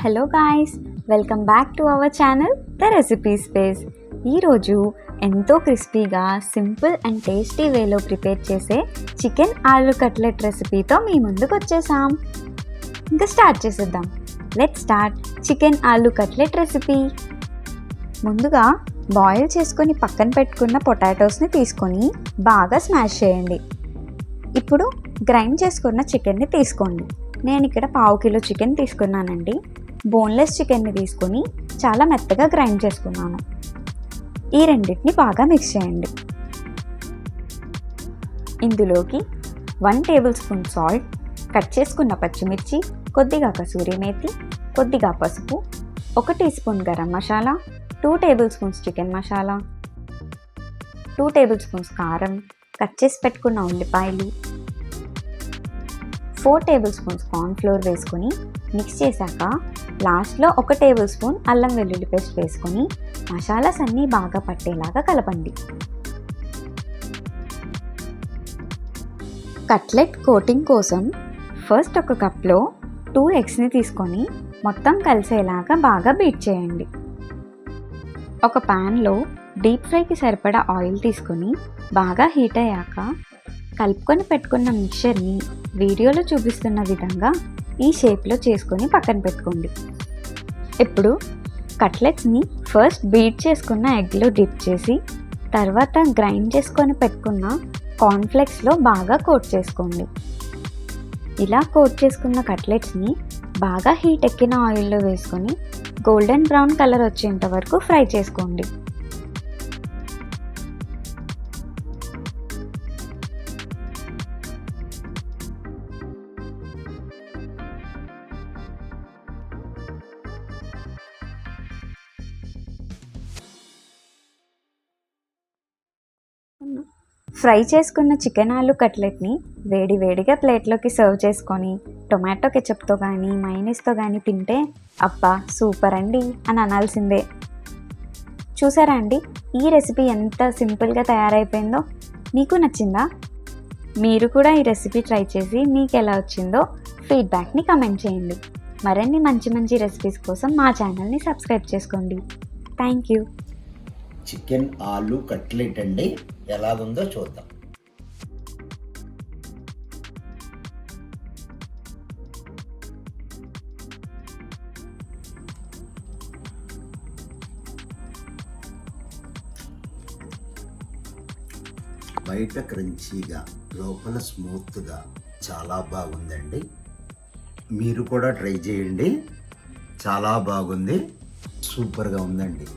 Hello guys, welcome back to our channel the recipe space. ఈరోజు ఎంతో క్రిస్పీగా simple and tasty వేలో prepare చేసే చికెన్ ఆలు కట్లెట్ రెసిపీతో మీ ముందుకు వచ్చేసాం. ఇంకా స్టార్ట్ చేసేద్దాం. లెట్స్ స్టార్ట్ చికెన్ ఆలు కట్లెట్ రెసిపీ. ముందుగా బాయిల్ చేసుకొని పక్కన పెట్టుకున్న పొటాటోస్ని తీసుకొని బాగా స్మాష్ చేయండి. ఇప్పుడు గ్రైండ్ చేసుకున్న చికెన్ని తీసుకోండి. నేను ఇక్కడ 1/2 కిలో చికెన్ తీసుకున్నానండి. బోన్లెస్ చికెన్ని తీసుకొని చాలా మెత్తగా గ్రైండ్ చేసుకున్నాను. ఈ రెండింటిని బాగా మిక్స్ చేయండి. ఇందులోకి 1 టేబుల్ స్పూన్ సాల్ట్, కట్ చేసుకున్న పచ్చిమిర్చి, కొద్దిగా కసూరి మేతి, కొద్దిగా పసుపు, 1 teaspoon garam masala, 2 tablespoons chicken masala, 2 tablespoons కారం, కట్ చేసి పెట్టుకున్న ఉల్లిపాయలు, 4 టేబుల్ స్పూన్స్ కార్న్ఫ్లోర్ వేసుకొని మిక్స్ చేశాక లాస్ట్లో 1 టేబుల్ స్పూన్ అల్లం వెల్లుల్లి పేస్ట్ వేసుకొని మసాలాస్ అన్నీ బాగా పట్టేలాగా కలపండి. కట్లెట్ కోటింగ్ కోసం ఫస్ట్ ఒక కప్లో 2 ఎగ్స్ని తీసుకొని మొత్తం కలిసేలాగా బాగా బీట్ చేయండి. ఒక ప్యాన్లో డీప్ ఫ్రైకి సరిపడా ఆయిల్ తీసుకొని బాగా హీట్ అయ్యాక కలుపుకొని పెట్టుకున్న మిక్చర్ని వీడియోలో చూపిస్తున్న విధంగా ఈ షేప్లో చేసుకొని పక్కన పెట్టుకోండి. ఇప్పుడు కట్లెట్స్ని ఫస్ట్ బీట్ చేసుకున్న ఎగ్లో డిప్ చేసి తర్వాత గ్రైండ్ చేసుకొని పెట్టుకున్న కార్న్ఫ్లేక్స్లో బాగా కోట్ చేసుకోండి. ఇలా కోట్ చేసుకున్న కట్లెట్స్ని బాగా హీట్ ఎక్కిన ఆయిల్లో వేసుకొని గోల్డెన్ బ్రౌన్ కలర్ వచ్చేంత వరకు ఫ్రై చేసుకోండి. ఫ్రై చేసుకున్న చికెన్ ఆలు కట్లెట్ని వేడివేడిగా ప్లేట్లోకి సర్వ్ చేసుకొని టొమాటో కెచప్తో కానీ మైనీస్తో కానీ తింటే అబ్బా సూపర్ అండి అని అనాల్సిందే. చూసారా అండి, ఈ రెసిపీ ఎంత సింపుల్గా తయారైపోయిందో. మీకు నచ్చిందా? మీరు కూడా ఈ రెసిపీ ట్రై చేసి మీకు ఎలా వచ్చిందో ఫీడ్బ్యాక్ని కమెంట్ చేయండి. మరిన్ని మంచి మంచి రెసిపీస్ కోసం మా ఛానల్ని సబ్స్క్రైబ్ చేసుకోండి. Thank you. చికెన్ ఆలు కట్లెట్ అండి, ఎలాగుందో చూద్దాం. బయట క్రంచీగా లోపల స్మూత్గా చాలా బాగుందండి. మీరు కూడా ట్రై చేయండి, చాలా బాగుంది, సూపర్గా ఉందండి.